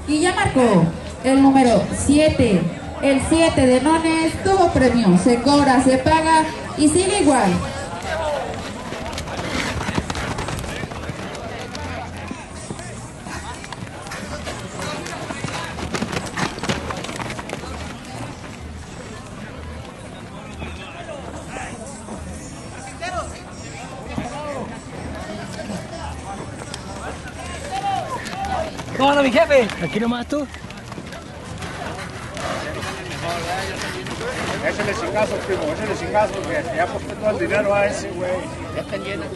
Y ya marcó el número 7. El 7 de Nones tuvo premio, se cobra, se paga y sigue igual. ¿Cómo anda mi jefe? Aquí nomás tú. Échale chingazo, primo, échale chingazo, que ya apostó todo el dinero a ese, güey. Ya están llenas.